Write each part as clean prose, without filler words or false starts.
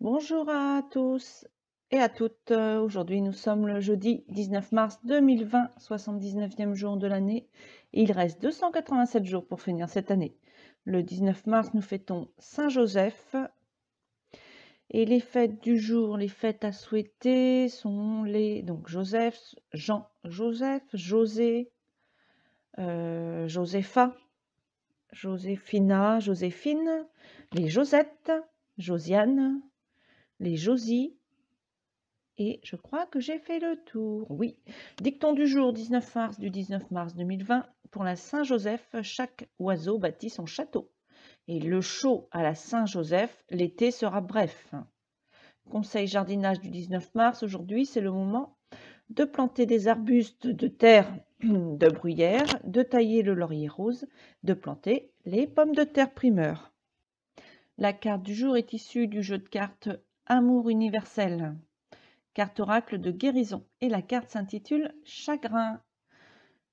Bonjour à tous et à toutes. Aujourd'hui, nous sommes le jeudi 19 mars 2020, 79e jour de l'année. Et il reste 287 jours pour finir cette année. Le 19 mars, nous fêtons Saint-Joseph. Et les fêtes du jour, les fêtes à souhaiter sont donc Joseph, Jean-Joseph, José, Josépha, Joséphina, Joséphine, les Josettes, Josiane, les Josie. Et je crois que j'ai fait le tour. Oui. Dicton du jour 19 mars du 19 mars 2020. Pour la Saint-Joseph, chaque oiseau bâtit son château. Et le chaud à la Saint-Joseph, l'été sera bref. Conseil jardinage du 19 mars. Aujourd'hui, c'est le moment de planter des arbustes de terre de bruyère, de tailler le laurier rose, de planter les pommes de terre primeurs. La carte du jour est issue du jeu de cartes Amour universel. Carte oracle de guérison. Et la carte s'intitule Chagrin.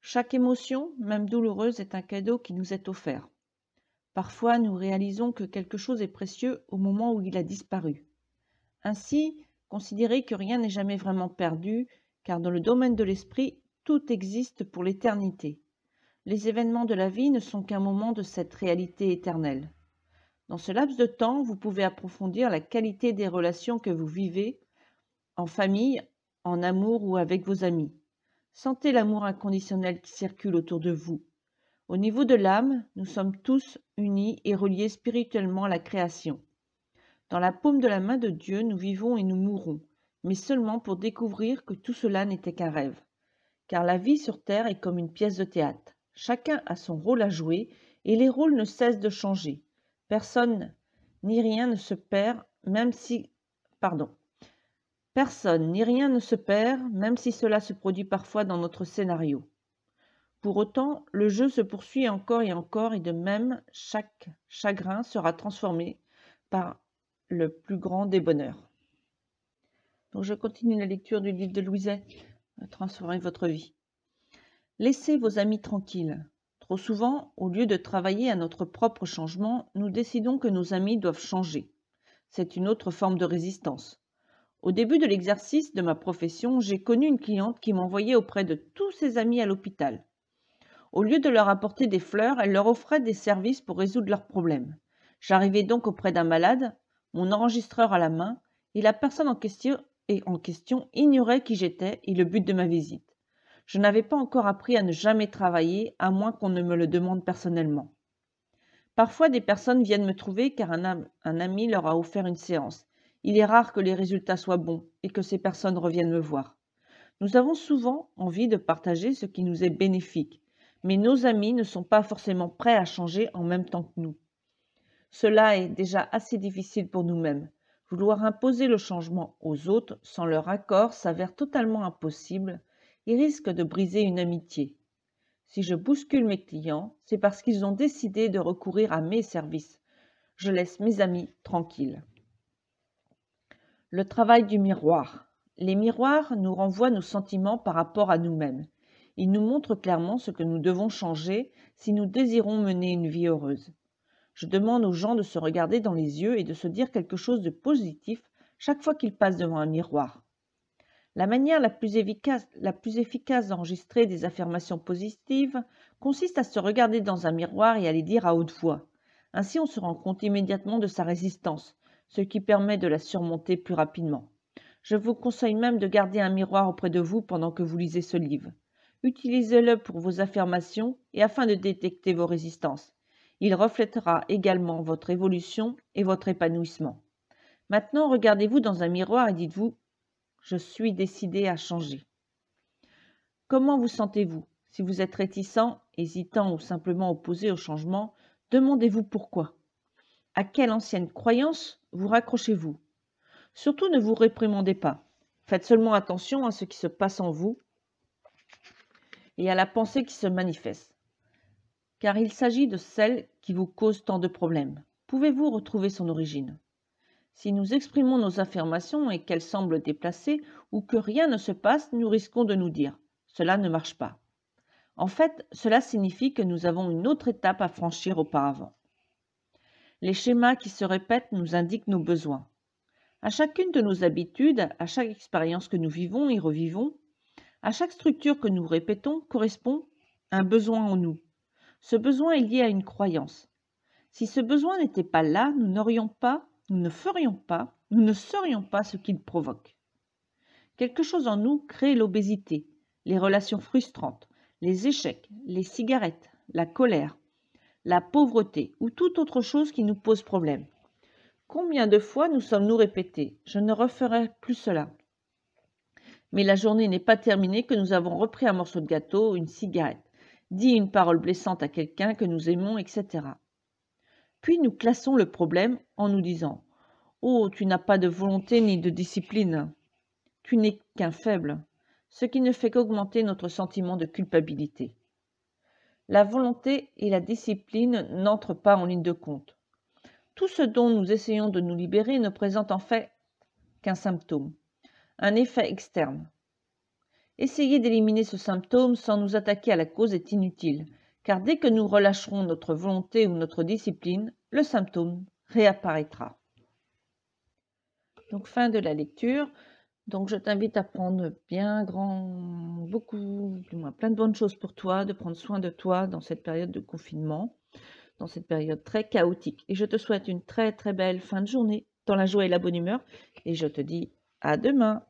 Chaque émotion, même douloureuse, est un cadeau qui nous est offert. Parfois, nous réalisons que quelque chose est précieux au moment où il a disparu. Ainsi, considérez que rien n'est jamais vraiment perdu, car dans le domaine de l'esprit, tout existe pour l'éternité. Les événements de la vie ne sont qu'un moment de cette réalité éternelle. Dans ce laps de temps, vous pouvez approfondir la qualité des relations que vous vivez en famille, en amour ou avec vos amis. Sentez l'amour inconditionnel qui circule autour de vous. Au niveau de l'âme, nous sommes tous unis et reliés spirituellement à la création. Dans la paume de la main de Dieu, nous vivons et nous mourrons, mais seulement pour découvrir que tout cela n'était qu'un rêve. Car la vie sur Terre est comme une pièce de théâtre. Chacun a son rôle à jouer et les rôles ne cessent de changer. Personne ni rien ne se perd, Personne ni rien ne se perd, même si cela se produit parfois dans notre scénario. Pour autant, le jeu se poursuit encore et de même, chaque chagrin sera transformé par le plus grand des bonheurs. Donc je continue la lecture du livre de Louiset, Transformez votre vie. Laissez vos amis tranquilles. Trop souvent, au lieu de travailler à notre propre changement, nous décidons que nos amis doivent changer. C'est une autre forme de résistance. Au début de l'exercice de ma profession, j'ai connu une cliente qui m'envoyait auprès de tous ses amis à l'hôpital. Au lieu de leur apporter des fleurs, elle leur offrait des services pour résoudre leurs problèmes. J'arrivais donc auprès d'un malade, mon enregistreur à la main, et la personne en question ignorait qui j'étais et le but de ma visite. Je n'avais pas encore appris à ne jamais travailler, à moins qu'on ne me le demande personnellement. Parfois, des personnes viennent me trouver car un ami leur a offert une séance. Il est rare que les résultats soient bons et que ces personnes reviennent me voir. Nous avons souvent envie de partager ce qui nous est bénéfique, mais nos amis ne sont pas forcément prêts à changer en même temps que nous. Cela est déjà assez difficile pour nous-mêmes. Vouloir imposer le changement aux autres sans leur accord s'avère totalement impossible et risque de briser une amitié. Si je bouscule mes clients, c'est parce qu'ils ont décidé de recourir à mes services. Je laisse mes amis tranquilles. Le travail du miroir. Les miroirs nous renvoient nos sentiments par rapport à nous-mêmes. Ils nous montrent clairement ce que nous devons changer si nous désirons mener une vie heureuse. Je demande aux gens de se regarder dans les yeux et de se dire quelque chose de positif chaque fois qu'ils passent devant un miroir. La manière la plus efficace d'enregistrer des affirmations positives consiste à se regarder dans un miroir et à les dire à haute voix. Ainsi, on se rend compte immédiatement de sa résistance, ce qui permet de la surmonter plus rapidement. Je vous conseille même de garder un miroir auprès de vous pendant que vous lisez ce livre. Utilisez-le pour vos affirmations et afin de détecter vos résistances. Il reflètera également votre évolution et votre épanouissement. Maintenant, regardez-vous dans un miroir et dites-vous « Je suis décidé à changer ». Comment vous sentez-vous? Si vous êtes réticent, hésitant ou simplement opposé au changement, demandez-vous pourquoi. À quelle ancienne croyance vous raccrochez-vous? Surtout ne vous réprimandez pas. Faites seulement attention à ce qui se passe en vous et à la pensée qui se manifeste, car il s'agit de celle qui vous cause tant de problèmes. Pouvez-vous retrouver son origine? Si nous exprimons nos affirmations et qu'elles semblent déplacées ou que rien ne se passe, nous risquons de nous dire « cela ne marche pas ». En fait, cela signifie que nous avons une autre étape à franchir auparavant. Les schémas qui se répètent nous indiquent nos besoins. À chacune de nos habitudes, à chaque expérience que nous vivons et revivons, à chaque structure que nous répétons correspond un besoin en nous. Ce besoin est lié à une croyance. Si ce besoin n'était pas là, nous n'aurions pas, nous ne ferions pas, nous ne serions pas ce qu'il provoque. Quelque chose en nous crée l'obésité, les relations frustrantes, les échecs, les cigarettes, la colère, la pauvreté ou toute autre chose qui nous pose problème. Combien de fois nous sommes-nous répétés « Je ne referai plus cela ». Mais la journée n'est pas terminée que nous avons repris un morceau de gâteau, une cigarette, dit une parole blessante à quelqu'un que nous aimons, etc. Puis nous classons le problème en nous disant « Oh, tu n'as pas de volonté ni de discipline. Tu n'es qu'un faible », ce qui ne fait qu'augmenter notre sentiment de culpabilité. La volonté et la discipline n'entrent pas en ligne de compte. Tout ce dont nous essayons de nous libérer ne présente en fait qu'un symptôme, un effet externe. Essayer d'éliminer ce symptôme sans nous attaquer à la cause est inutile, car dès que nous relâcherons notre volonté ou notre discipline, le symptôme réapparaîtra. Donc fin de la lecture. Donc je t'invite à prendre beaucoup, du moins plein de bonnes choses pour toi, de prendre soin de toi dans cette période de confinement, dans cette période très chaotique. Et je te souhaite une très très belle fin de journée dans la joie et la bonne humeur. Et je te dis à demain.